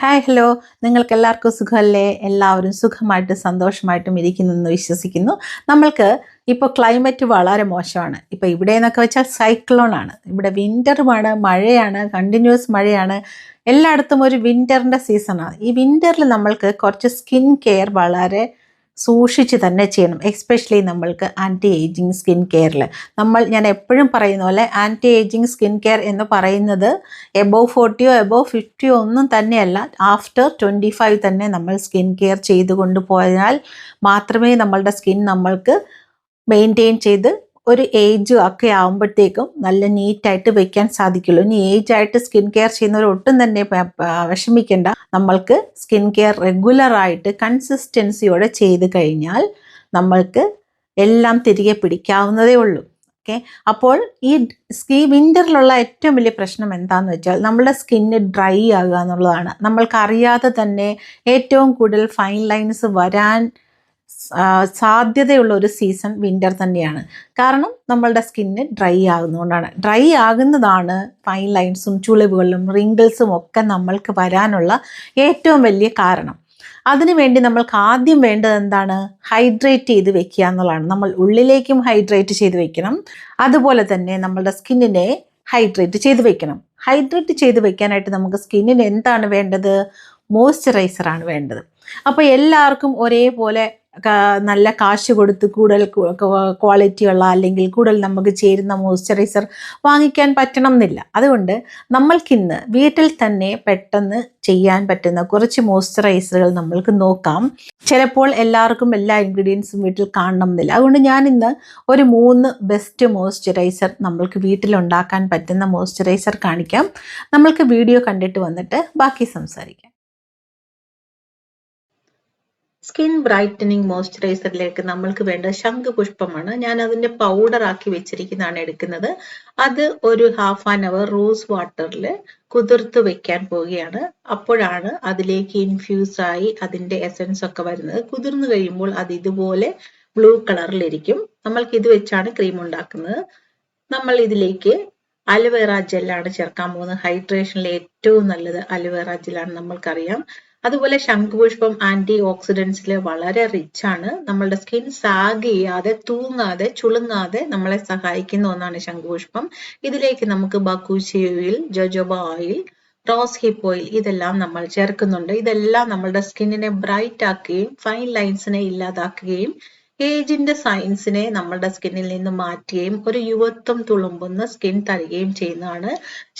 Hi hello, നിങ്ങൾക്ക് എല്ലാവർക്കും സുഖമല്ലേ? എല്ലാവരും സുഖമായിട്ട് സന്തോഷമായിട്ടും ഇരിക്കുന്നെന്ന് വിശ്വസിക്കുന്നു. നമ്മൾക്ക് ഇപ്പോൾ ക്ലൈമറ്റ് വളരെ മോശമാണ്. ഇപ്പോൾ ഇവിടെ എന്നൊക്കെ വെച്ചാൽ സൈക്ലോണാണ്. ഇവിടെ വിൻ്ററുമാണ്, മഴയാണ്, കണ്ടിന്യൂസ് മഴയാണ്. എല്ലായിടത്തും ഒരു വിൻ്ററിൻ്റെ സീസണാണ്. ഈ വിൻ്ററിൽ നമ്മൾക്ക് കുറച്ച് സ്കിൻ കെയർ വളരെ സൂക്ഷിച്ച് തന്നെ ചെയ്യണം. എസ്പെഷ്യലി നമ്മൾക്ക് ആൻറ്റി ഏജിങ് സ്കിൻ കെയറിൽ ഞാൻ എപ്പോഴും പറയുന്ന പോലെ ആൻറ്റി ഏജിങ് സ്കിൻ കെയർ എന്ന് പറയുന്നത് എബോവ് 40 എബോവ് 50 ഒന്നും തന്നെയല്ല. ആഫ്റ്റർ 25 തന്നെ നമ്മൾ സ്കിൻ കെയർ ചെയ്ത് കൊണ്ടുപോയാൽ മാത്രമേ നമ്മളുടെ സ്കിൻ നമ്മൾക്ക് മെയിൻറ്റെയിൻ ചെയ്ത് ഒരു ഏജ് ഒക്കെ ആകുമ്പോഴത്തേക്കും നല്ല നീറ്റായിട്ട് വെക്കാൻ സാധിക്കുള്ളൂ. ഇനി ഏജായിട്ട് സ്കിൻ കെയർ ചെയ്യുന്നവർ ഒട്ടും തന്നെ വിഷമിക്കേണ്ട. നമ്മൾക്ക് സ്കിൻ കെയർ റെഗുലറായിട്ട് കൺസിസ്റ്റൻസിയോടെ ചെയ്ത് കഴിഞ്ഞാൽ നമ്മൾക്ക് എല്ലാം തിരികെ പിടിക്കാവുന്നതേ ഉള്ളൂ. ഓക്കെ, അപ്പോൾ ഈ വിൻ്ററിലുള്ള ഏറ്റവും വലിയ പ്രശ്നം എന്താണെന്ന് വെച്ചാൽ നമ്മുടെ സ്കിന്ന് ഡ്രൈ ആകുക എന്നുള്ളതാണ്. നമ്മൾക്കറിയാതെ തന്നെ ഏറ്റവും കൂടുതൽ ഫൈൻ ലൈൻസ് വരാൻ സാധ്യതയുള്ള ഒരു സീസൺ വിൻ്റർ തന്നെയാണ്. കാരണം നമ്മളുടെ സ്കിന്ന് ഡ്രൈ ആകുന്നതുകൊണ്ടാണ്. ഡ്രൈ ആകുന്നതാണ് ഫൈൻ ലൈൻസും ചുളിവുകളും റിങ്കിൾസും ഒക്കെ നമ്മൾക്ക് വരാനുള്ള ഏറ്റവും വലിയ കാരണം. അതിനുവേണ്ടി നമ്മൾക്ക് ആദ്യം വേണ്ടത് എന്താണ്? ഹൈഡ്രേറ്റ് ചെയ്ത് വെക്കുക എന്നുള്ളതാണ്. നമ്മൾ ഉള്ളിലേക്കും ഹൈഡ്രേറ്റ് ചെയ്ത് വെക്കണം, അതുപോലെ തന്നെ നമ്മളുടെ സ്കിന്നിനെ ഹൈഡ്രേറ്റ് ചെയ്ത് വെക്കണം. ഹൈഡ്രേറ്റ് ചെയ്ത് വെക്കാനായിട്ട് നമുക്ക് സ്കിന്നിന് എന്താണ് വേണ്ടത്? മോയ്സ്ചറൈസറാണ് വേണ്ടത്. അപ്പോൾ എല്ലാവർക്കും ഒരേപോലെ നല്ല കാശ് കൊടുത്ത് കൂടുതൽ ക്വാളിറ്റിയുള്ള അല്ലെങ്കിൽ കൂടുതൽ നമുക്ക് ചേരുന്ന മോയ്സ്ചറൈസർ വാങ്ങിക്കാൻ പറ്റണം എന്നില്ല. അതുകൊണ്ട് നമ്മൾക്കിന്ന് വീട്ടിൽ തന്നെ പെട്ടെന്ന് ചെയ്യാൻ പറ്റുന്ന കുറച്ച് മോയ്സ്ചറൈസറുകൾ നമ്മൾക്ക് നോക്കാം. ചിലപ്പോൾ എല്ലാവർക്കും എല്ലാ ഇൻഗ്രീഡിയൻസും വീട്ടിൽ കാണണം എന്നില്ല. അതുകൊണ്ട് ഞാനിന്ന് ഒരു 3 ബെസ്റ്റ് മോയ്സ്ചറൈസർ നമ്മൾക്ക് വീട്ടിലുണ്ടാക്കാൻ പറ്റുന്ന മോയ്സ്ചറൈസർ കാണിക്കാം. നമ്മൾക്ക് വീഡിയോ കണ്ടിട്ട് വന്നിട്ട് ബാക്കി സംസാരിക്കാം. സ്കിൻ ബ്രൈറ്റനിങ് മോയ്സ്ചറൈസറിലേക്ക് നമ്മൾക്ക് വേണ്ട ശംഖുപുഷ്പമാണ്. ഞാൻ അതിൻ്റെ പൗഡറാക്കി വെച്ചിരിക്കുന്നതാണ് എടുക്കുന്നത്. അത് ഒരു 1/2 hour റോസ് വാട്ടറിൽ കുതിർത്ത് വെക്കാൻ പോവുകയാണ്. അപ്പോഴാണ് അതിലേക്ക് ഇൻഫ്യൂസായി അതിൻ്റെ എസൻസ് ഒക്കെ വരുന്നത്. കുതിർന്നു കഴിയുമ്പോൾ അത് ഇതുപോലെ ബ്ലൂ കളറിലിരിക്കും. നമ്മൾക്ക് ഇത് വെച്ചാണ് ക്രീം ഉണ്ടാക്കുന്നത്. നമ്മൾ ഇതിലേക്ക് അലോവേറ ജെല്ലാണ് ചേർക്കാൻ പോകുന്നത്. ഹൈഡ്രേഷനിൽ ഏറ്റവും നല്ലത് അലോവേറ ജെല്ലാണ്, നമ്മൾക്കറിയാം. അതുപോലെ ശംഖുപുഷ്പം ആന്റി ഓക്സിഡൻസിൽ വളരെ റിച്ച് ആണ്. നമ്മളുടെ സ്കിൻ സാഗ് ചെയ്യാതെ, തൂങ്ങാതെ, ചുളുങ്ങാതെ നമ്മളെ സഹായിക്കുന്ന ഒന്നാണ് ശംഖുപുഷ്പം. ഇതിലേക്ക് നമുക്ക് ബക്കൂച്ചി oil, jojoba oil, rose hip oil ഇതെല്ലാം നമ്മൾ ചേർക്കുന്നുണ്ട്. ഇതെല്ലാം നമ്മളുടെ സ്കിന്നിനെ ബ്രൈറ്റ് ആക്കുകയും ഫൈൻ ലൈൻസിനെ ഇല്ലാതാക്കുകയും ഏജിന്റെ സൈൻസിനെ നമ്മുടെ സ്കിന്നിൽ നിന്ന് മാറ്റുകയും ഒരു യുവത്വം തുളുമ്പുന്ന സ്കിൻ തരികയും ചെയ്യുന്നതാണ്.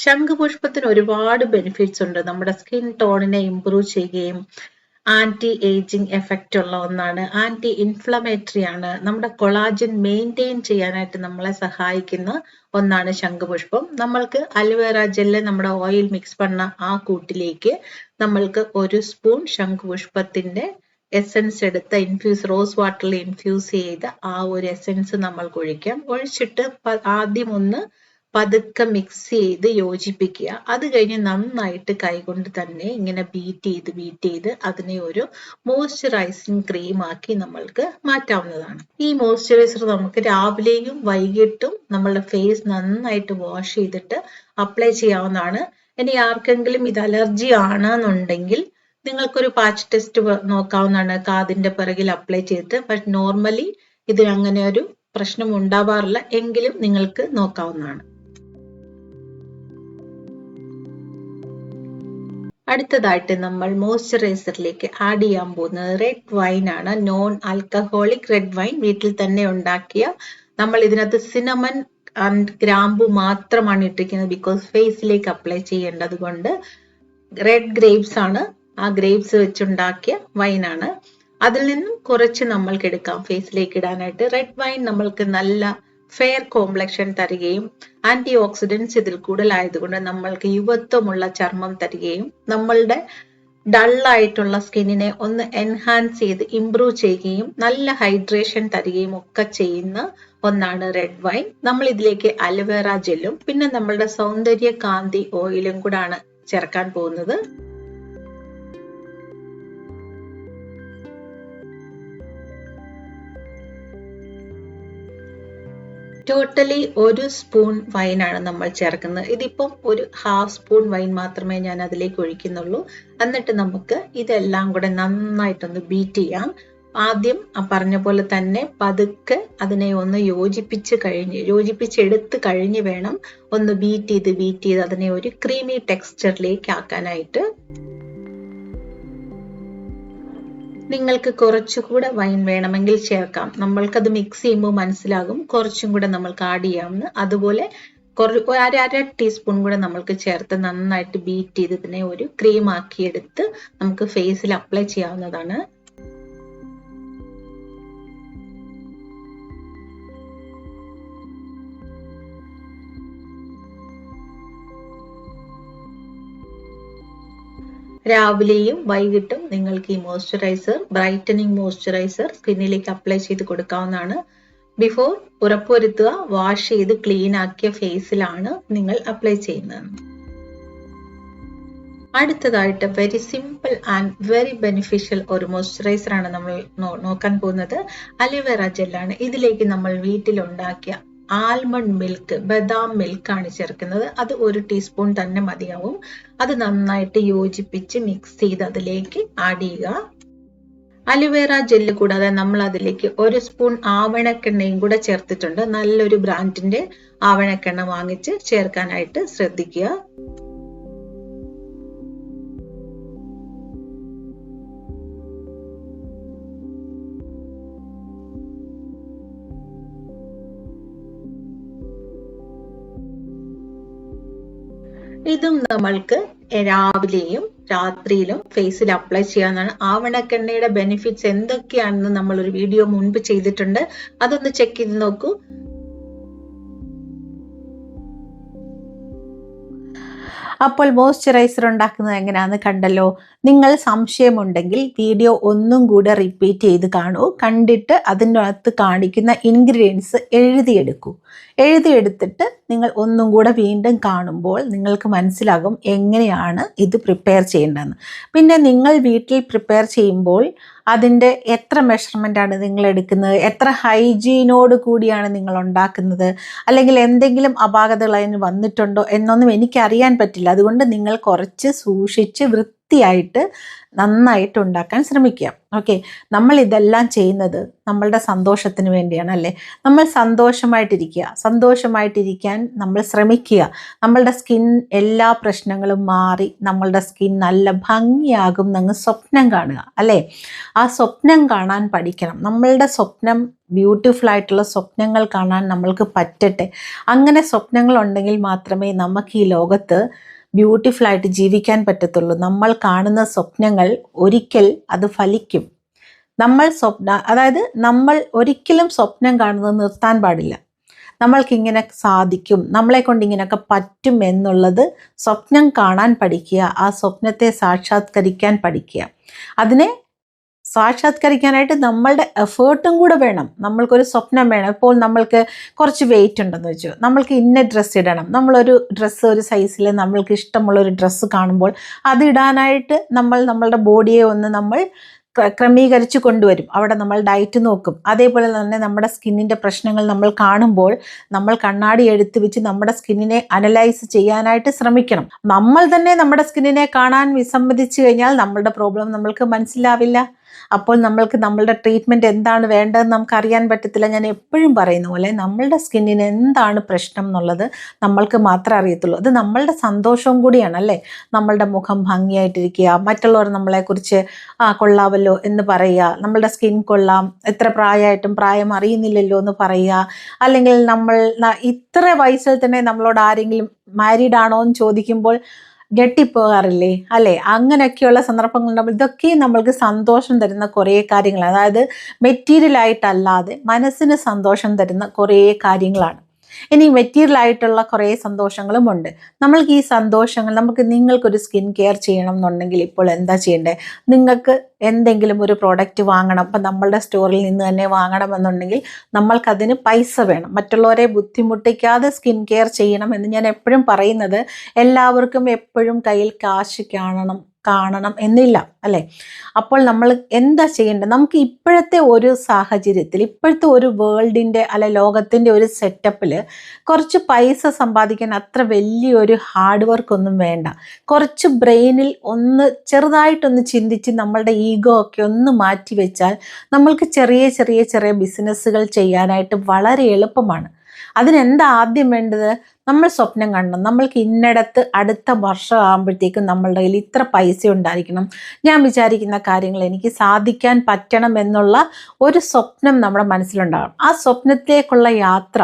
ശംഖുപുഷ്പത്തിന് ഒരുപാട് ബെനിഫിറ്റ്സ് ഉണ്ട്. നമ്മുടെ സ്കിൻ ടോണിനെ ഇംപ്രൂവ് ചെയ്യുകയും ആന്റി ഏജിങ് എഫക്റ്റ് ഉള്ള ഒന്നാണ്. ആന്റി ഇൻഫ്ലമേറ്ററി ആണ്. നമ്മുടെ കൊളാജൻ മെയിൻറ്റെയിൻ ചെയ്യാനായിട്ട് നമ്മളെ സഹായിക്കുന്ന ഒന്നാണ് ശംഖുപുഷ്പം. നമ്മൾക്ക് അലോവേറ ജെല്ല് നമ്മുടെ ഓയിൽ മിക്സ് പണ്ണ ആ കൂട്ടിലേക്ക് നമ്മൾക്ക് 1 സ്പൂൺ ശംഖുപുഷ്പത്തിന്റെ എസൻസ് എടുത്ത് റോസ് വാട്ടറിൽ ഇൻഫ്യൂസ് ചെയ്ത് ആ ഒരു എസൻസ് നമ്മൾക്ക് ഒഴിക്കാം. ഒഴിച്ചിട്ട് ആദ്യം ഒന്ന് പതുക്കെ മിക്സ് ചെയ്ത് യോജിപ്പിക്കുക. അത് കഴിഞ്ഞ് നന്നായിട്ട് കൈകൊണ്ട് തന്നെ ഇങ്ങനെ ബീറ്റ് ചെയ്ത് അതിനെ ഒരു മോയ്സ്ചറൈസിങ് ക്രീം ആക്കി നമ്മൾക്ക് മാറ്റാവുന്നതാണ്. ഈ മോയ്സ്ചറൈസർ നമുക്ക് രാവിലെയും വൈകിട്ടും നമ്മളുടെ ഫേസ് നന്നായിട്ട് വാഷ് ചെയ്തിട്ട് അപ്ലൈ ചെയ്യാവുന്നതാണ്. ഇനി ആർക്കെങ്കിലും ഇത് അലർജി ആണെന്നുണ്ടെങ്കിൽ നിങ്ങൾക്കൊരു പാച്ച് ടെസ്റ്റ് നോക്കാവുന്നതാണ്, കാതിന്റെ പിറകിൽ അപ്ലൈ ചെയ്തിട്ട്. ബട്ട് നോർമലി ഇതിന് അങ്ങനെ ഒരു പ്രശ്നം ഉണ്ടാവാറില്ല, എങ്കിലും നിങ്ങൾക്ക് നോക്കാവുന്നതാണ്. അടുത്തതായിട്ട് നമ്മൾ മോയ്സ്ചറൈസറിലേക്ക് ആഡ് ചെയ്യാൻ പോകുന്നത് റെഡ് വൈൻ ആണ്. നോൺ ആൽക്കഹോളിക് റെഡ് വൈൻ, വീട്ടിൽ തന്നെ ഉണ്ടാക്കിയ. നമ്മൾ ഇതിനകത്ത് സിനമൺ ആൻഡ് ഗ്രാമ്പു മാത്രമാണ് ഇട്ടിരിക്കുന്നത്. ബിക്കോസ് ഫേസിലേക്ക് അപ്ലൈ ചെയ്യേണ്ടത് കൊണ്ട്. റെഡ് ഗ്രേപ്സ് ആണ്, ആ ഗ്രേപ്സ് വെച്ചുണ്ടാക്കിയ വൈനാണ്. അതിൽ നിന്നും കുറച്ച് നമ്മൾക്ക് എടുക്കാം ഫേസിലേക്ക് ഇടാനായിട്ട്. റെഡ് വൈൻ നമ്മൾക്ക് നല്ല ഫെയർ കോംപ്ലക്ഷൻ തരികയും ആന്റി ഓക്സിഡൻസ് ഇതിൽ കൂടുതലായതുകൊണ്ട് നമ്മൾക്ക് യുവത്വമുള്ള ചർമ്മം തരികയും നമ്മളുടെ ഡള്ളായിട്ടുള്ള സ്കിന്നിനെ ഒന്ന് എൻഹാൻസ് ചെയ്ത് ഇംപ്രൂവ് ചെയ്യുകയും നല്ല ഹൈഡ്രേഷൻ തരികയും ഒക്കെ ചെയ്യുന്ന ഒന്നാണ് റെഡ് വൈൻ. നമ്മൾ ഇതിലേക്ക് അലോവേറ ജെല്ലും പിന്നെ നമ്മളുടെ സൗന്ദര്യ കാന്തി ഓയിലും കൂടാണ് ചേർക്കാൻ പോകുന്നത്. ടോട്ടലി 1 സ്പൂൺ വൈനാണ് നമ്മൾ ചേർക്കുന്നത്. ഇതിപ്പം ഒരു ഹാഫ് സ്പൂൺ വൈൻ മാത്രമേ ഞാൻ അതിലേക്ക് ഒഴിക്കുന്നുള്ളൂ. എന്നിട്ട് നമുക്ക് ഇതെല്ലാം കൂടെ നന്നായിട്ടൊന്ന് ബീറ്റ് ചെയ്യാം. ആദ്യം പറഞ്ഞ പോലെ തന്നെ പതുക്കെ അതിനെ ഒന്ന് യോജിപ്പിച്ചെടുത്ത് കഴിഞ്ഞ് വേണം ഒന്ന് ബീറ്റ് ചെയ്ത് അതിനെ ഒരു ക്രീമി ടെക്സ്ചറിലേക്ക് ആക്കാനായിട്ട്. നിങ്ങൾക്ക് കുറച്ചുകൂടെ വൈൻ വേണമെങ്കിൽ ചേർക്കാം. നമ്മൾക്കത് മിക്സ് ചെയ്യുമ്പോൾ മനസ്സിലാകും കുറച്ചും കൂടെ നമ്മൾക്ക് ആഡ് ചെയ്യാമെന്ന്. അതുപോലെ അര ടീസ്പൂൺ കൂടെ നമ്മൾക്ക് ചേർത്ത് നന്നായിട്ട് ബീറ്റ് ചെയ്ത് ഇതിനെ ഒരു ക്രീം ആക്കിയെടുത്ത് നമുക്ക് ഫേസിൽ അപ്ലൈ ചെയ്യാവുന്നതാണ്. രാവിലെയും വൈകിട്ടും നിങ്ങൾക്ക് ഈ ബ്രൈറ്റനിങ് മോയ്സ്ചറൈസർ സ്കിന്നിലേക്ക് അപ്ലൈ ചെയ്ത് കൊടുക്കാവുന്നതാണ്. ബിഫോർ ഉറപ്പുവരുത്തുക വാഷ് ചെയ്ത് ക്ലീൻ ആക്കിയ ഫേസിലാണ് നിങ്ങൾ അപ്ലൈ ചെയ്യുന്നത്. അടുത്തതായിട്ട് very simple and very beneficial ഒരു മോയ്സ്ചറൈസർ ആണ് നമ്മൾ നോക്കാൻ പോകുന്നത്. അലോവേറ ജെല്ലാണ്. ഇതിലേക്ക് നമ്മൾ വീട്ടിലുണ്ടാക്കിയ ആൽമണ്ട് മിൽക്ക്, ബദാം മിൽക്ക് ആണ് ചേർക്കുന്നത്. അത് 1 ടീസ്പൂൺ തന്നെ മതിയാവും. അത് നന്നായിട്ട് യോജിപ്പിച്ച് മിക്സ് ചെയ്ത് അതിലേക്ക് ആഡ് ചെയ്യുക. അലോവേറ ജെല്ല് കൂടാതെ നമ്മൾ അതിലേക്ക് 1 സ്പൂൺ ആവണക്കെണ്ണയും കൂടെ ചേർത്തിട്ടുണ്ട്. നല്ലൊരു ബ്രാൻഡിന്റെ ആവണക്കെണ്ണ വാങ്ങിച്ച് ചേർക്കാനായിട്ട് ശ്രദ്ധിക്കുക. ഇതും നമ്മൾക്ക് രാവിലെയും രാത്രിയിലും ഫേസിൽ അപ്ലൈ ചെയ്യാവുന്നതാണ്. ആവണക്കെണ്ണയുടെ ബെനിഫിറ്റ്സ് എന്തൊക്കെയാണെന്ന് നമ്മൾ ഒരു വീഡിയോ മുൻപ് ചെയ്തിട്ടുണ്ട്. അതൊന്ന് ചെക്ക് ചെയ്ത് നോക്കൂ. അപ്പോൾ മോയ്സ്ചറൈസർ ഉണ്ടാക്കുന്നത് എങ്ങനെയാണെന്ന് കണ്ടല്ലോ. നിങ്ങൾ സംശയമുണ്ടെങ്കിൽ വീഡിയോ ഒന്നും കൂടെ റിപ്പീറ്റ് ചെയ്ത് കാണൂ. കണ്ടിട്ട് അതിൻ്റെ അകത്ത് കാണിക്കുന്ന ഇൻഗ്രീഡിയൻസ് എഴുതിയെടുത്തിട്ട് നിങ്ങൾ ഒന്നും കൂടെ വീണ്ടും കാണുമ്പോൾ നിങ്ങൾക്ക് മനസ്സിലാകും എങ്ങനെയാണ് ഇത് പ്രിപ്പയർ ചെയ്യേണ്ടതെന്ന്. പിന്നെ നിങ്ങൾ വീട്ടിൽ പ്രിപ്പയർ ചെയ്യുമ്പോൾ അതിൻ്റെ എത്ര മെഷർമെൻ്റാണ് നിങ്ങൾ എടുക്കുന്നത്, എത്ര ഹൈജീനോട് കൂടിയാണ് നിങ്ങൾ ഉണ്ടാക്കുന്നത്, അല്ലെങ്കിൽ എന്തെങ്കിലും അപാകതകൾ അതിന് വന്നിട്ടുണ്ടോ എന്നൊന്നും എനിക്കറിയാൻ പറ്റില്ല. അതുകൊണ്ട് നിങ്ങൾ കുറച്ച് സൂക്ഷിച്ച് വൃത്തിയായിട്ട് നന്നായിട്ട് ഉണ്ടാക്കാൻ ശ്രമിക്കുക. ഓക്കെ, നമ്മൾ ഇതെല്ലാം ചെയ്യുന്നത് നമ്മളുടെ സന്തോഷത്തിന് വേണ്ടിയാണ് അല്ലേ. നമ്മൾ സന്തോഷമായിട്ടിരിക്കാൻ നമ്മൾ ശ്രമിക്കുക. നമ്മളുടെ സ്കിൻ എല്ലാ പ്രശ്നങ്ങളും മാറി നമ്മളുടെ സ്കിൻ നല്ല ഭംഗിയാകും എന്നങ്ങ് സ്വപ്നം കാണുക അല്ലേ. ആ സ്വപ്നം കാണാൻ പഠിക്കണം. നമ്മളുടെ സ്വപ്നം ബ്യൂട്ടിഫുൾ ആയിട്ടുള്ള സ്വപ്നങ്ങൾ കാണാൻ നമ്മൾക്ക് പറ്റട്ടെ. അങ്ങനെ സ്വപ്നങ്ങൾ ഉണ്ടെങ്കിൽ മാത്രമേ നമുക്ക് ഈ ലോകത്ത് ബ്യൂട്ടിഫുൾ ആയിട്ട് ജീവിക്കാൻ പറ്റത്തുള്ളൂ. നമ്മൾ കാണുന്ന സ്വപ്നങ്ങൾ ഒരിക്കൽ അത് ഫലിക്കും. നമ്മൾ ഒരിക്കലും സ്വപ്നം കാണുന്നത് നിർത്താൻ പാടില്ല. നമ്മൾക്കിങ്ങനെ സാധിക്കും, നമ്മളെ കൊണ്ട് ഇങ്ങനെയൊക്കെ പറ്റും എന്നുള്ളത് സ്വപ്നം കാണാൻ പഠിക്കുക. ആ സ്വപ്നത്തെ സാക്ഷാത്കരിക്കാൻ പഠിക്കുക. അതിനെ സാക്ഷാത്കരിക്കാനായിട്ട് നമ്മളുടെ എഫേർട്ടും കൂടെ വേണം. നമ്മൾക്കൊരു സ്വപ്നം വേണം. ഇപ്പോൾ നമ്മൾക്ക് കുറച്ച് വെയിറ്റ് ഉണ്ടെന്ന് വെച്ചു, നമ്മൾക്ക് ഇന്ന ഡ്രസ്സ് ഇടണം. നമ്മളൊരു ഡ്രസ്സ് ഒരു സൈസിൽ നമ്മൾക്ക് ഇഷ്ടമുള്ളൊരു ഡ്രസ്സ് കാണുമ്പോൾ അതിടാനായിട്ട് നമ്മളുടെ ബോഡിയെ ഒന്ന് നമ്മൾ ക്രമീകരിച്ച് കൊണ്ടുവരും. അവിടെ നമ്മൾ ഡയറ്റ് നോക്കും. അതേപോലെ തന്നെ നമ്മുടെ സ്കിന്നിൻ്റെ പ്രശ്നങ്ങൾ നമ്മൾ കാണുമ്പോൾ നമ്മൾ കണ്ണാടി എടുത്ത് വെച്ച് നമ്മുടെ സ്കിന്നിനെ അനലൈസ് ചെയ്യാനായിട്ട് ശ്രമിക്കണം. നമ്മൾ തന്നെ നമ്മുടെ സ്കിന്നിനെ കാണാൻ വിസമ്മതിച്ചു കഴിഞ്ഞാൽ നമ്മളുടെ പ്രോബ്ലം നമ്മൾക്ക് മനസ്സിലാവില്ല. അപ്പോൾ നമ്മൾക്ക് നമ്മളുടെ ട്രീറ്റ്മെൻറ്റ് എന്താണ് വേണ്ടതെന്ന് നമുക്ക് അറിയാൻ പറ്റത്തില്ല. ഞാൻ എപ്പോഴും പറയുന്ന പോലെ നമ്മളുടെ സ്കിന്നിന് എന്താണ് പ്രശ്നം എന്നുള്ളത് നമ്മൾക്ക് മാത്രമേ അറിയത്തുള്ളൂ. അത് നമ്മളുടെ സന്തോഷവും കൂടിയാണ് അല്ലേ. നമ്മളുടെ മുഖം ഭംഗിയായിട്ടിരിക്കുക, മറ്റുള്ളവർ നമ്മളെക്കുറിച്ച് കൊള്ളാമല്ലോ എന്ന് പറയുക, നമ്മളുടെ സ്കിൻ കൊള്ളാം, എത്ര പ്രായമായിട്ടും പ്രായം അറിയുന്നില്ലല്ലോ എന്ന് പറയുക, അല്ലെങ്കിൽ നമ്മൾ ഇത്ര വയസ്സിൽ തന്നെ നമ്മളോട് ആരെങ്കിലും മാരീഡ് ആണോ എന്ന് ചോദിക്കുമ്പോൾ ഞെട്ടിപ്പോകാറില്ലേ അല്ലേ. അങ്ങനെയൊക്കെയുള്ള സന്ദർഭങ്ങളുണ്ടാകുമ്പോൾ ഇതൊക്കെ നമ്മൾക്ക് സന്തോഷം തരുന്ന കുറേ കാര്യങ്ങളാണ്. അതായത് മെറ്റീരിയലായിട്ടല്ലാതെ മനസ്സിന് സന്തോഷം തരുന്ന കുറേ കാര്യങ്ങളാണ്. ഇനി മെറ്റീരിയലായിട്ടുള്ള കുറേ സന്തോഷങ്ങളുമുണ്ട്. നമ്മൾക്ക് ഈ സന്തോഷങ്ങൾ നിങ്ങൾക്കൊരു സ്കിൻ കെയർ ചെയ്യണം എന്നുണ്ടെങ്കിൽ ഇപ്പോൾ എന്താ ചെയ്യേണ്ടത്? നിങ്ങൾക്ക് എന്തെങ്കിലും ഒരു പ്രോഡക്റ്റ് വാങ്ങണം, അപ്പം നമ്മളുടെ സ്റ്റോറിൽ നിന്ന് തന്നെ വാങ്ങണമെന്നുണ്ടെങ്കിൽ നമ്മൾക്കതിന് പൈസ വേണം. മറ്റുള്ളവരെ ബുദ്ധിമുട്ടിക്കാതെ സ്കിൻ കെയർ ചെയ്യണം എന്ന് ഞാൻ എപ്പോഴും പറയുന്നത്. എല്ലാവർക്കും എപ്പോഴും കയ്യിൽ കാശ് കാണണം എന്നില്ല അല്ലേ? അപ്പോൾ നമ്മൾ എന്താ ചെയ്യേണ്ടത്? നമുക്ക് ഇപ്പോഴത്തെ ഒരു സാഹചര്യത്തിൽ, ഇപ്പോഴത്തെ ഒരു വേൾഡിൻ്റെ അല്ലെ ലോകത്തിൻ്റെ ഒരു സെറ്റപ്പിൽ കുറച്ച് പൈസ സമ്പാദിക്കാൻ അത്ര വലിയൊരു ഹാർഡ് വർക്ക് ഒന്നും വേണ്ട. കുറച്ച് ബ്രെയിനിൽ ഒന്ന് ചെറുതായിട്ടൊന്ന് ചിന്തിച്ച് നമ്മളുടെ ഈഗോ ഒക്കെ ഒന്ന് മാറ്റി വെച്ചാൽ നമ്മൾക്ക് ചെറിയ ചെറിയ ചെറിയ ബിസിനസ്സുകൾ ചെയ്യാനായിട്ട് വളരെ എളുപ്പമാണ്. അതിനെന്താ ആദ്യം വേണ്ടത്? നമ്മൾ സ്വപ്നം കാണണം. നമ്മൾക്ക് ഇന്നിടത്ത് അടുത്ത വർഷം ആകുമ്പോഴത്തേക്കും നമ്മളുടെ കയ്യിൽ ഇത്ര പൈസ ഉണ്ടായിരിക്കണം, ഞാൻ വിചാരിക്കുന്ന കാര്യങ്ങൾ എനിക്ക് സാധിക്കാൻ പറ്റണം എന്നുള്ള ഒരു സ്വപ്നം നമ്മുടെ മനസ്സിലുണ്ടാകണം. ആ സ്വപ്നത്തിലേക്കുള്ള യാത്ര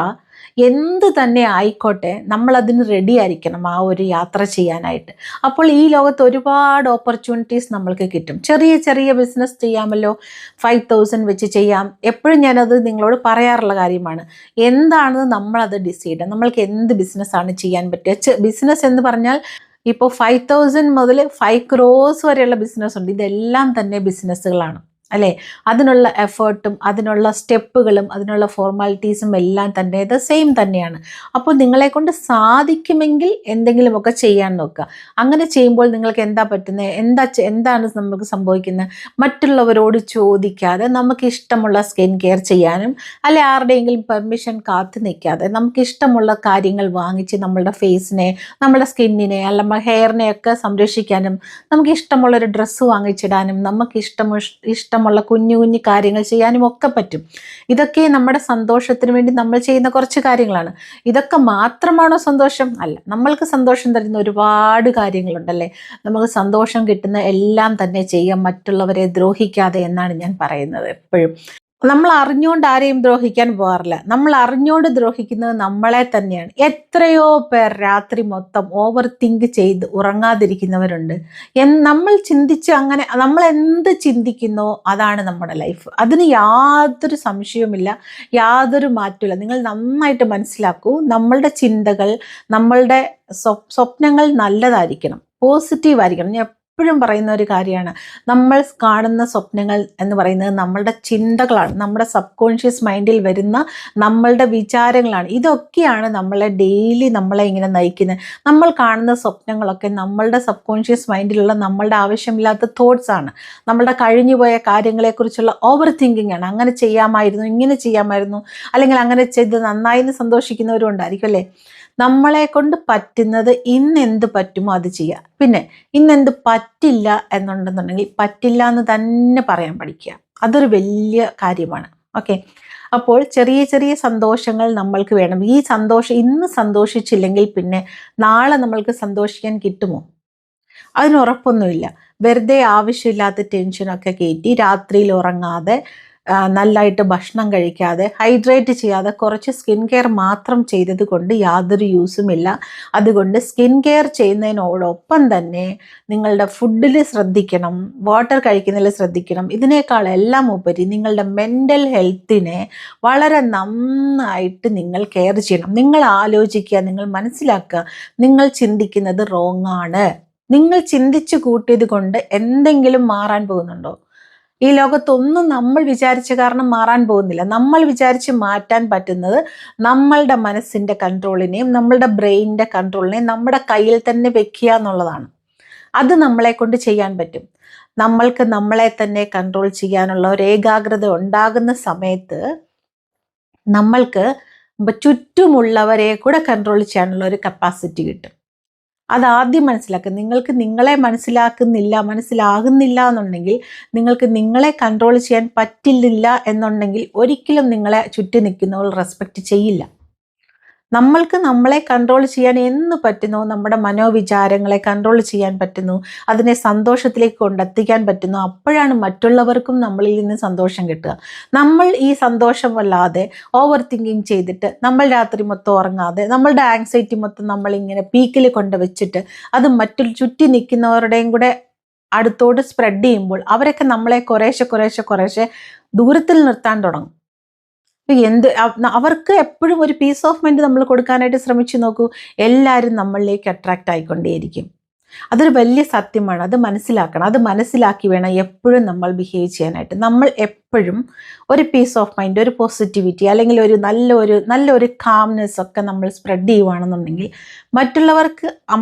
എന്ത് തന്നെ ആയിക്കോട്ടെ, നമ്മളതിന് റെഡി ആയിരിക്കണം ആ ഒരു യാത്ര ചെയ്യാനായിട്ട്. അപ്പോൾ ഈ ലോകത്ത് ഒരുപാട് ഓപ്പർച്യൂണിറ്റീസ് നമ്മൾക്ക് കിട്ടും. ചെറിയ ചെറിയ ബിസിനസ് ചെയ്യാമല്ലോ, 5,000 വെച്ച് ചെയ്യാം. എപ്പോഴും ഞാനത് നിങ്ങളോട് പറയാറുള്ള കാര്യമാണ്. എന്താണെന്ന് നമ്മളത് ഡിസൈഡ് ചെയ്യാം. നമ്മൾക്ക് എന്ത് ബിസിനസ്സാണ് ചെയ്യാൻ പറ്റുക. ബിസിനസ് എന്ന് പറഞ്ഞാൽ ഇപ്പോൾ 5,000 മുതൽ 5 crores വരെയുള്ള ബിസിനസ് ഉണ്ട്. ഇതെല്ലാം തന്നെ ബിസിനസ്സുകളാണ് അല്ലേ? അതിനുള്ള എഫേർട്ടും അതിനുള്ള സ്റ്റെപ്പുകളും അതിനുള്ള ഫോർമാലിറ്റീസും എല്ലാം തന്നെ ഇത് സെയിം തന്നെയാണ്. അപ്പോൾ നിങ്ങളെ കൊണ്ട് സാധിക്കുമെങ്കിൽ എന്തെങ്കിലുമൊക്കെ ചെയ്യാൻ നോക്കുക. അങ്ങനെ ചെയ്യുമ്പോൾ നിങ്ങൾക്ക് എന്താ പറ്റുന്നത്, എന്താണ് നമുക്ക് സംഭവിക്കുന്നത്? മറ്റുള്ളവരോട് ചോദിക്കാതെ നമുക്ക് ഇഷ്ടമുള്ള സ്കിൻ കെയർ ചെയ്യാനും അല്ലെ ആരുടെയെങ്കിലും പെർമിഷൻ കാത്തു നിൽക്കാതെ നമുക്ക് ഇഷ്ടമുള്ള കാര്യങ്ങൾ വാങ്ങിച്ച് നമ്മളുടെ ഫേസിനെ, നമ്മുടെ സ്കിന്നിനെ അല്ല ഹെയറിനെയൊക്കെ സംരക്ഷിക്കാനും, നമുക്ക് ഇഷ്ടമുള്ളൊരു ഡ്രസ്സ് വാങ്ങിച്ചിടാനും, നമുക്ക് ഇഷ്ടമുള്ള കുഞ്ഞു കുഞ്ഞു കാര്യങ്ങൾ ചെയ്യാനും ഒക്കെ പറ്റും. ഇതൊക്കെ നമ്മുടെ സന്തോഷത്തിന് വേണ്ടി നമ്മൾ ചെയ്യുന്ന കുറച്ച് കാര്യങ്ങളാണ്. ഇതൊക്കെ മാത്രമാണോ സന്തോഷം? അല്ല. നമ്മൾക്ക് സന്തോഷം തരുന്ന ഒരുപാട് കാര്യങ്ങളുണ്ടല്ലേ? നമുക്ക് സന്തോഷം കിട്ടുന്ന എല്ലാം തന്നെ ചെയ്യാം, മറ്റുള്ളവരെ ദ്രോഹിക്കാതെ എന്നാണ് ഞാൻ പറയുന്നത് എപ്പോഴും. നമ്മൾ അറിഞ്ഞുകൊണ്ട് ആരെയും ദ്രോഹിക്കാൻ പോകാറില്ല. നമ്മൾ അറിഞ്ഞുകൊണ്ട് ദ്രോഹിക്കുന്നത് നമ്മളെ തന്നെയാണ്. എത്രയോ പേർ രാത്രി മൊത്തം ഓവർ തിങ്ക് ചെയ്ത് ഉറങ്ങാതിരിക്കുന്നവരുണ്ട്. നമ്മൾ ചിന്തിച്ച് അങ്ങനെ നമ്മൾ എന്ത് ചിന്തിക്കുന്നോ അതാണ് നമ്മുടെ ലൈഫ്. അതിന് യാതൊരു സംശയവുമില്ല, യാതൊരു മാറ്റമില്ല. നിങ്ങൾ നന്നായിട്ട് മനസ്സിലാക്കൂ, നമ്മളുടെ ചിന്തകൾ, നമ്മളുടെ സ്വപ്നങ്ങൾ നല്ലതായിരിക്കണം, പോസിറ്റീവായിരിക്കണം. ഞാൻ എപ്പോഴും പറയുന്ന ഒരു കാര്യമാണ്, നമ്മൾ കാണുന്ന സ്വപ്നങ്ങൾ എന്ന് പറയുന്നത് നമ്മളുടെ ചിന്തകളാണ്, നമ്മുടെ സബ് കോൺഷ്യസ് മൈൻഡിൽ വരുന്ന നമ്മളുടെ വിചാരങ്ങളാണ്. ഇതൊക്കെയാണ് നമ്മളെ ഡെയിലി നമ്മളെ ഇങ്ങനെ നയിക്കുന്നത്. നമ്മൾ കാണുന്ന സ്വപ്നങ്ങളൊക്കെ നമ്മളുടെ സബ് കോൺഷ്യസ് മൈൻഡിലുള്ള നമ്മളുടെ ആവശ്യമില്ലാത്ത തോട്ട്സ് ആണ്, നമ്മളുടെ കഴിഞ്ഞുപോയ കാര്യങ്ങളെക്കുറിച്ചുള്ള ഓവർ തിങ്കിങ് ആണ്. അങ്ങനെ ചെയ്യാമായിരുന്നു, ഇങ്ങനെ ചെയ്യാമായിരുന്നു, അല്ലെങ്കിൽ അങ്ങനെ ചെയ്ത് നന്നായി സന്തോഷിക്കുന്നവരും ഉണ്ടായിരിക്കും അല്ലേ? നമ്മളെ കൊണ്ട് പറ്റുന്നത് ഇന്നെന്ത് പറ്റുമോ അത് ചെയ്യുക. പിന്നെ ഇന്നെന്ത് പറ്റില്ല എന്നുണ്ടെന്നുണ്ടെങ്കിൽ പറ്റില്ല എന്ന് തന്നെ പറയാൻ പഠിക്കുക. അതൊരു വലിയ കാര്യമാണ്. ഓക്കെ, അപ്പോൾ ചെറിയ ചെറിയ സന്തോഷങ്ങൾ നമ്മൾക്ക് വേണം. ഈ സന്തോഷം ഇന്ന് സന്തോഷിച്ചില്ലെങ്കിൽ പിന്നെ നാളെ നമ്മൾക്ക് സന്തോഷിക്കാൻ കിട്ടുമോ? അതിന് ഉറപ്പൊന്നുമില്ല. വെറുതെ ആവശ്യമില്ലാത്ത ടെൻഷനൊക്കെ കയറ്റി രാത്രിയിൽ ഉറങ്ങാതെ നല്ലതായിട്ട് ഭക്ഷണം കഴിക്കാതെ ഹൈഡ്രേറ്റ് ചെയ്യാതെ കുറച്ച് സ്കിൻ കെയർ മാത്രം ചെയ്തത് കൊണ്ട് യാതൊരു യൂസുമില്ല. അതുകൊണ്ട് സ്കിൻ കെയർ ചെയ്യുന്നതിനോടൊപ്പം തന്നെ നിങ്ങളുടെ ഫുഡിൽ ശ്രദ്ധിക്കണം, വാട്ടർ കഴിക്കുന്നതിൽ ശ്രദ്ധിക്കണം. ഇതിനേക്കാളെല്ലാം ഉപരി നിങ്ങളുടെ മെൻ്റൽ ഹെൽത്തിനെ വളരെ നന്നായിട്ട് നിങ്ങൾ കെയർ ചെയ്യണം. നിങ്ങൾ ആലോചിക്കുക, നിങ്ങൾ മനസ്സിലാക്കുക, നിങ്ങൾ ചിന്തിക്കുന്നത് റോങ് ആണ്. നിങ്ങൾ ചിന്തിച്ചു കൂട്ടിയത് കൊണ്ട് എന്തെങ്കിലും മാറാൻ പോകുന്നുണ്ടോ? ഈ ലോകത്തൊന്നും നമ്മൾ വിചാരിച്ച കാരണം മാറാൻ പോകുന്നില്ല. നമ്മൾ വിചാരിച്ച് മാറ്റാൻ പറ്റുന്നത് നമ്മളുടെ മനസ്സിൻ്റെ കൺട്രോളിനെയും നമ്മളുടെ ബ്രെയിനിൻ്റെ കൺട്രോളിനെയും നമ്മുടെ കയ്യിൽ തന്നെ വെക്കുക എന്നുള്ളതാണ്. അത് നമ്മളെ കൊണ്ട് ചെയ്യാൻ പറ്റും. നമ്മൾക്ക് നമ്മളെ തന്നെ കൺട്രോൾ ചെയ്യാനുള്ള ഒരു ഏകാഗ്രത ഉണ്ടാകുന്ന സമയത്ത് നമ്മൾക്ക് ചുറ്റുമുള്ളവരെ കൂടെ കൺട്രോൾ ചെയ്യാനുള്ള ഒരു കപ്പാസിറ്റി കിട്ടും. അതാദ്യം മനസ്സിലാക്കുക. നിങ്ങൾക്ക് നിങ്ങളെ മനസ്സിലാകുന്നില്ല എന്നുണ്ടെങ്കിൽ, നിങ്ങൾക്ക് നിങ്ങളെ കൺട്രോൾ ചെയ്യാൻ പറ്റില്ല എന്നുണ്ടെങ്കിൽ ഒരിക്കലും നിങ്ങളെ ചുറ്റി നിൽക്കുന്നവർ റെസ്പെക്റ്റ് ചെയ്യില്ല. നമ്മൾക്ക് നമ്മളെ കൺട്രോൾ ചെയ്യാൻ എന്ന് പറ്റുന്നു, നമ്മുടെ മനോവിചാരങ്ങളെ കൺട്രോൾ ചെയ്യാൻ പറ്റുന്നു, അതിനെ സന്തോഷത്തിലേക്ക് കൊണ്ടെത്തിക്കാൻ പറ്റുന്നു, അപ്പോഴാണ് മറ്റുള്ളവർക്കും നമ്മളിൽ നിന്ന് സന്തോഷം കിട്ടുക. നമ്മൾ ഈ സന്തോഷമല്ലാതെ ഓവർ തിങ്കിങ് ചെയ്തിട്ട് നമ്മൾ രാത്രി മൊത്തം ഉറങ്ങാതെ നമ്മളുടെ ആങ്സൈറ്റി മൊത്തം നമ്മളിങ്ങനെ പീക്കിൽ കൊണ്ടുവച്ചിട്ട് അത് ചുറ്റി നിൽക്കുന്നവരുടെയും കൂടെ അടുത്തോട്ട് സ്പ്രെഡ് ചെയ്യുമ്പോൾ അവരൊക്കെ നമ്മളെ കുറേശ്ശെ ദൂരത്തിൽ നിർത്താൻ തുടങ്ങും. അവർക്ക് എപ്പോഴും ഒരു പീസ് ഓഫ് മൈൻഡ് നമ്മൾ കൊടുക്കാനായിട്ട് ശ്രമിച്ചു നോക്കൂ. എല്ലാവരും നമ്മളിലേക്ക് അട്രാക്റ്റ് ആയിക്കൊണ്ടേയിരിക്കും. അതൊരു വലിയ സത്യമാണ്. അത് മനസ്സിലാക്കണം. അത് മനസ്സിലാക്കി വേണം എപ്പോഴും നമ്മൾ ബിഹേവ് ചെയ്യാനായിട്ട്. നമ്മൾ എപ്പോഴും ഒരു പീസ് ഓഫ് മൈൻഡ്, ഒരു പോസിറ്റിവിറ്റി, അല്ലെങ്കിൽ ഒരു നല്ലൊരു കാംനെസ് ഒക്കെ നമ്മൾ സ്പ്രെഡ് ചെയ്യുവാണെന്നുണ്ടെങ്കിൽ മറ്റുള്ളവർക്ക്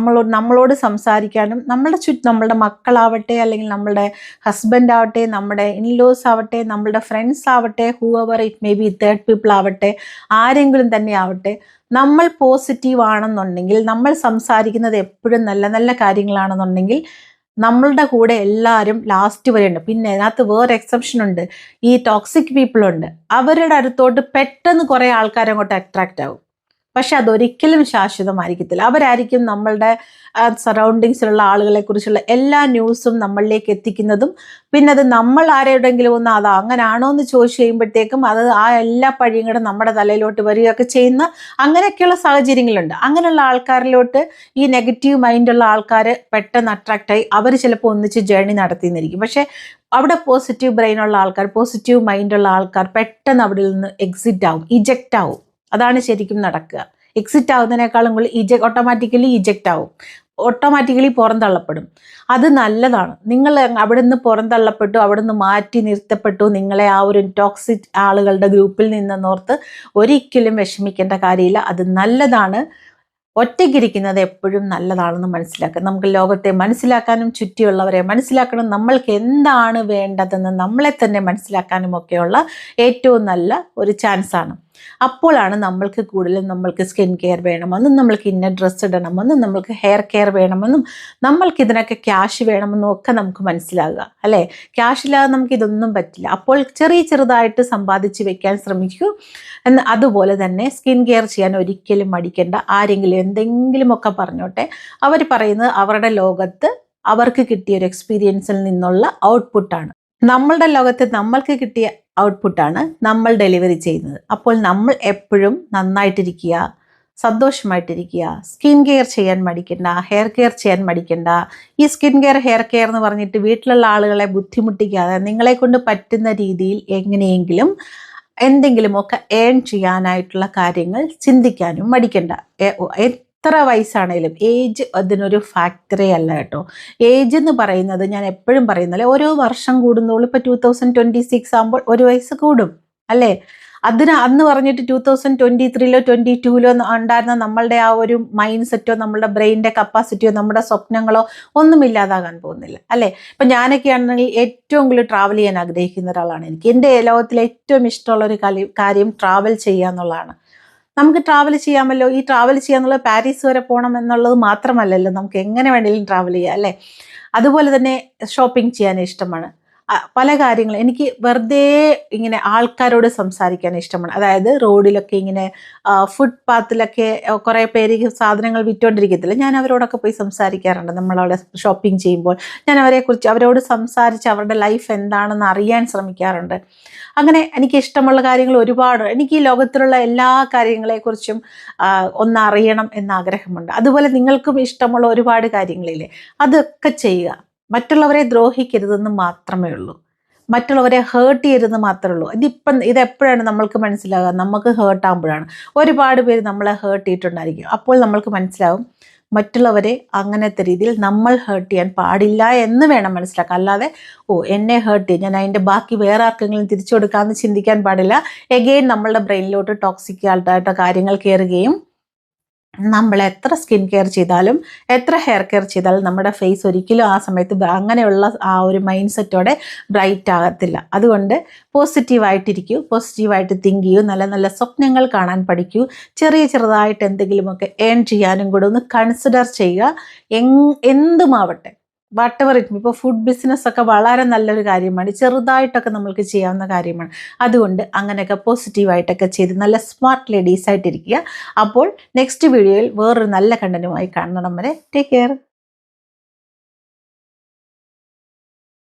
നമ്മളോട് സംസാരിക്കാനും, നമ്മളുടെ മക്കളാവട്ടെ, അല്ലെങ്കിൽ നമ്മളുടെ ഹസ്ബൻഡ് ആവട്ടെ, നമ്മുടെ ഇൻലോസ് ആവട്ടെ, നമ്മളുടെ ഫ്രണ്ട്സ് ആവട്ടെ, whoever it may be, third people ആവട്ടെ, ആരെങ്കിലും തന്നെ ആവട്ടെ, നമ്മൾ പോസിറ്റീവ് ആണെന്നുണ്ടെങ്കിൽ, നമ്മൾ സംസാരിക്കുന്നത് എപ്പോഴും നല്ല നല്ല കാര്യങ്ങളാണെന്നുണ്ടെങ്കിൽ നമ്മളുടെ കൂടെ എല്ലാവരും ലാസ്റ്റ് വരെ ഉണ്ട്. പിന്നെ അതിനകത്ത് വേറെ എക്സെപ്ഷൻ ഉണ്ട്. ഈ ടോക്സിക് പീപ്പിൾ ഉണ്ട്. അവരുടെ അടുത്തോട്ട് പെട്ടെന്ന് കുറേ ആൾക്കാർ അങ്ങോട്ട് അട്രാക്റ്റ് ആവും. പക്ഷെ അതൊരിക്കലും ശാശ്വതമായിരിക്കത്തില്ല. അവരായിരിക്കും നമ്മളുടെ സറൗണ്ടിങ്സിലുള്ള ആളുകളെക്കുറിച്ചുള്ള എല്ലാ ന്യൂസും നമ്മളിലേക്ക് എത്തിക്കുന്നതും, പിന്നെ അത് നമ്മൾ ആരുടെങ്കിലും ഒന്ന് അത് അങ്ങനാണോ എന്ന് ചോദിച്ചു കഴിയുമ്പോഴത്തേക്കും അത് ആ എല്ലാ പഴിയും കൂടെ നമ്മുടെ തലയിലോട്ട് വരികയൊക്കെ ചെയ്യുന്ന അങ്ങനെയൊക്കെയുള്ള സാഹചര്യങ്ങളുണ്ട്. അങ്ങനെയുള്ള ആൾക്കാരിലോട്ട് ഈ നെഗറ്റീവ് മൈൻഡുള്ള ആൾക്കാർ പെട്ടെന്ന് അട്രാക്റ്റായി അവർ ചിലപ്പോൾ ഒന്നിച്ച് ജേർണി നടത്തിയെന്നിരിക്കും. പക്ഷേ അവിടെ പോസിറ്റീവ് ബ്രെയിനുള്ള ആൾക്കാർ, പോസിറ്റീവ് മൈൻഡുള്ള ആൾക്കാർ പെട്ടെന്ന് അവിടെ നിന്ന് എക്സിറ്റ് ആവും, ഇജക്റ്റ് ആവും. അതാണ് ശരിക്കും നടക്കുക. എക്സിറ്റ് ആവുന്നതിനേക്കാളും കൂടുതൽ ഓട്ടോമാറ്റിക്കലി ഇജക്റ്റ് ആവും, ഓട്ടോമാറ്റിക്കലി പുറന്തള്ളപ്പെടും. അത് നല്ലതാണ്. നിങ്ങൾ അവിടെ നിന്ന് പുറന്തള്ളപ്പെട്ടു, അവിടെ നിന്ന് മാറ്റി നിർത്തപ്പെട്ടു, നിങ്ങളെ ആ ഒരു ടോക്സിക് ആളുകളുടെ ഗ്രൂപ്പിൽ നിന്നോർത്ത് ഒരിക്കലും വിഷമിക്കേണ്ട കാര്യമില്ല. അത് നല്ലതാണ്. ഒറ്റയ്ക്കിരിക്കുന്നത് എപ്പോഴും നല്ലതാണെന്ന് മനസ്സിലാക്കുക. നമുക്ക് ലോകത്തെ മനസ്സിലാക്കാനും ചുറ്റിയുള്ളവരെ മനസ്സിലാക്കണം, നമ്മൾക്ക് എന്താണ് വേണ്ടതെന്ന് നമ്മളെ തന്നെ മനസ്സിലാക്കാനും ഒക്കെയുള്ള ഏറ്റവും നല്ല ഒരു ചാൻസാണ്. അപ്പോഴാണ് നമ്മൾക്ക് സ്കിൻ കെയർ വേണമെന്നും, നമ്മൾക്ക് ഇന്ന ഡ്രസ്സ് ഇടണമെന്നും, നമ്മൾക്ക് ഹെയർ കെയർ വേണമെന്നും, നമ്മൾക്ക് ഇതിനൊക്കെ ക്യാഷ് വേണമെന്നും ഒക്കെ നമുക്ക് മനസ്സിലാകുക, അല്ലേ? ക്യാഷില്ലാതെ നമുക്ക് ഇതൊന്നും പറ്റില്ല. അപ്പോൾ ചെറുതായിട്ട് സമ്പാദിച്ച് വെക്കാൻ ശ്രമിക്കൂ. അതുപോലെ തന്നെ സ്കിൻ കെയർ ചെയ്യാൻ ഒരിക്കലും മടിക്കേണ്ട. ആരെങ്കിലും എന്തെങ്കിലുമൊക്കെ പറഞ്ഞോട്ടെ, അവർ പറയുന്നത് അവരുടെ ലോകത്ത് അവർക്ക് കിട്ടിയ ഒരു എക്സ്പീരിയൻസിൽ നിന്നുള്ള ഔട്ട്പുട്ടാണ്. നമ്മളുടെ ലോകത്ത് നമ്മൾക്ക് കിട്ടിയ ഔട്ട്പുട്ടാണ് നമ്മൾ ഡെലിവറി ചെയ്യുന്നത്. അപ്പോൾ നമ്മൾ എപ്പോഴും നന്നായിട്ടിരിക്കുക, സന്തോഷമായിട്ടിരിക്കുക. സ്കിൻ കെയർ ചെയ്യാൻ മടിക്കണ്ട, ഹെയർ കെയർ ചെയ്യാൻ മടിക്കണ്ട. ഈ സ്കിൻ കെയർ, ഹെയർ കെയർ എന്ന് പറഞ്ഞിട്ട് വീട്ടിലുള്ള ആളുകളെ ബുദ്ധിമുട്ടിക്കാതെ നിങ്ങളെ കൊണ്ട് പറ്റുന്ന രീതിയിൽ എങ്ങനെയെങ്കിലും എന്തെങ്കിലുമൊക്കെ ഏൺ ചെയ്യാനായിട്ടുള്ള കാര്യങ്ങൾ ചിന്തിക്കാനും മടിക്കണ്ട. എത്ര വയസ്സാണേലും ഏജ് അതിനൊരു ഫാക്ടറേ അല്ല കേട്ടോ. ഏജ് എന്ന് പറയുന്നത് ഞാൻ എപ്പോഴും പറയുന്നല്ലേ, ഓരോ വർഷം കൂടുന്നോളൂ. ഇപ്പോൾ 2026 ആകുമ്പോൾ ഒരു വയസ്സ് കൂടും, അല്ലേ? അന്ന് പറഞ്ഞിട്ട് 2023-ലോ 22-ലോ ഉണ്ടായിരുന്ന നമ്മളുടെ ആ ഒരു മൈൻഡ് സെറ്റോ, നമ്മളുടെ ബ്രെയിനിൻ്റെ കപ്പാസിറ്റിയോ, നമ്മുടെ സ്വപ്നങ്ങളോ ഒന്നും ഇല്ലാതാകാൻ പോകുന്നില്ല, അല്ലേ? ഇപ്പം ഞാനൊക്കെ ആണെങ്കിൽ ഏറ്റവും കൂടുതൽ ട്രാവൽ ചെയ്യാൻ ആഗ്രഹിക്കുന്ന ഒരാളാണ്. എൻ്റെ ലോകത്തിലെ ഏറ്റവും ഇഷ്ടമുള്ളൊരു കാര്യം ട്രാവൽ ചെയ്യുക എന്നുള്ളതാണ്. നമുക്ക് ട്രാവൽ ചെയ്യാമല്ലോ. ഈ ട്രാവൽ ചെയ്യാന്നുള്ളത് പാരീസ് വരെ പോകണം എന്നുള്ളത് മാത്രമല്ലല്ലോ, നമുക്ക് എങ്ങനെ വേണമെങ്കിലും ട്രാവൽ ചെയ്യാം, അല്ലേ? അതുപോലെ തന്നെ ഷോപ്പിംഗ് ചെയ്യാൻ ഇഷ്ടമാണ്. പല കാര്യങ്ങൾ എനിക്ക് വെറുതെ ഇങ്ങനെ ആൾക്കാരോട് സംസാരിക്കാൻ ഇഷ്ടമാണ്. അതായത് റോഡിലൊക്കെ ഇങ്ങനെ ഫുട്പാത്തിലൊക്കെ കുറേ പേര് സാധനങ്ങൾ വിറ്റുകൊണ്ടിരിക്കത്തില്ല, ഞാൻ അവരോടൊക്കെ പോയി സംസാരിക്കാറുണ്ട്. നമ്മളവിടെ ഷോപ്പിംഗ് ചെയ്യുമ്പോൾ ഞാൻ അവരോട് സംസാരിച്ച് അവരുടെ ലൈഫ് എന്താണെന്ന് അറിയാൻ ശ്രമിക്കാറുണ്ട്. അങ്ങനെ എനിക്ക് ഇഷ്ടമുള്ള കാര്യങ്ങൾ ഒരുപാട്. എനിക്ക് ഈ ലോകത്തിലുള്ള എല്ലാ കാര്യങ്ങളെക്കുറിച്ചും ഒന്നറിയണം എന്ന ആഗ്രഹമുണ്ട്. അതുപോലെ നിങ്ങൾക്കും ഇഷ്ടമുള്ള ഒരുപാട് കാര്യങ്ങളില്ലേ, അതൊക്കെ ചെയ്യുക. മറ്റുള്ളവരെ ദ്രോഹിക്കരുതെന്ന് മാത്രമേ ഉള്ളൂ, മറ്റുള്ളവരെ ഹേർട്ട് ചെയ്യരുതെന്ന് മാത്രമേ ഉള്ളൂ. ഇതെപ്പോഴാണ് നമ്മൾക്ക് മനസ്സിലാകുക? നമുക്ക് ഹേർട്ടാകുമ്പോഴാണ്. ഒരുപാട് പേര് നമ്മളെ ഹേർട്ട് ചെയ്തിട്ടുണ്ടായിരിക്കും. അപ്പോൾ നമ്മൾക്ക് മനസ്സിലാവും മറ്റുള്ളവരെ അങ്ങനത്തെ രീതിയിൽ നമ്മൾ ഹേർട്ട് ചെയ്യാൻ പാടില്ല എന്ന് വേണം മനസ്സിലാക്കാൻ. അല്ലാതെ എന്നെ ഹേർട്ട് ചെയ്യും, ഞാൻ അതിൻ്റെ ബാക്കി വേറെ ആർക്കെങ്കിലും തിരിച്ചു കൊടുക്കാമെന്ന് ചിന്തിക്കാൻ പാടില്ല. എഗെയിൻ നമ്മളുടെ ബ്രെയിനിലോട്ട് ടോക്സിക് ആയിട്ട് കാര്യങ്ങൾ കയറുകയും നമ്മൾ എത്ര സ്കിൻ കെയർ ചെയ്താലും എത്ര ഹെയർ കെയർ ചെയ്താലും നമ്മുടെ ഫേസ് ഒരിക്കലും ആ സമയത്ത് അങ്ങനെയുള്ള ആ ഒരു മൈൻഡ് സെറ്റോടെ ബ്രൈറ്റ് ആകത്തില്ല. അതുകൊണ്ട് പോസിറ്റീവായിട്ടിരിക്കൂ, പോസിറ്റീവായിട്ട് തിങ്ക് ചെയ്യൂ, നല്ല നല്ല സ്വപ്നങ്ങൾ കാണാൻ പഠിക്കൂ, ചെറുതായിട്ട് എന്തെങ്കിലുമൊക്കെ ഏൺ ചെയ്യാനും കൂടെ ഒന്ന് കൺസിഡർ ചെയ്യുക. എന്തുമാവട്ടെ, വാട്ടെവർ ഇറ്റ്. ഇപ്പോൾ ഫുഡ് ബിസിനസ്സൊക്കെ വളരെ നല്ലൊരു കാര്യമാണ്, ചെറുതായിട്ടൊക്കെ നമ്മൾക്ക് ചെയ്യാവുന്ന കാര്യമാണ്. അതുകൊണ്ട് അങ്ങനെയൊക്കെ പോസിറ്റീവായിട്ടൊക്കെ ചെയ്ത് നല്ല സ്മാർട്ട് ലേഡീസായിട്ടിരിക്കുക. അപ്പോൾ നെക്സ്റ്റ് വീഡിയോയിൽ വേറൊരു നല്ല കണ്ടന്റുമായി കാണണം വരെ ടേക്ക് കെയർ.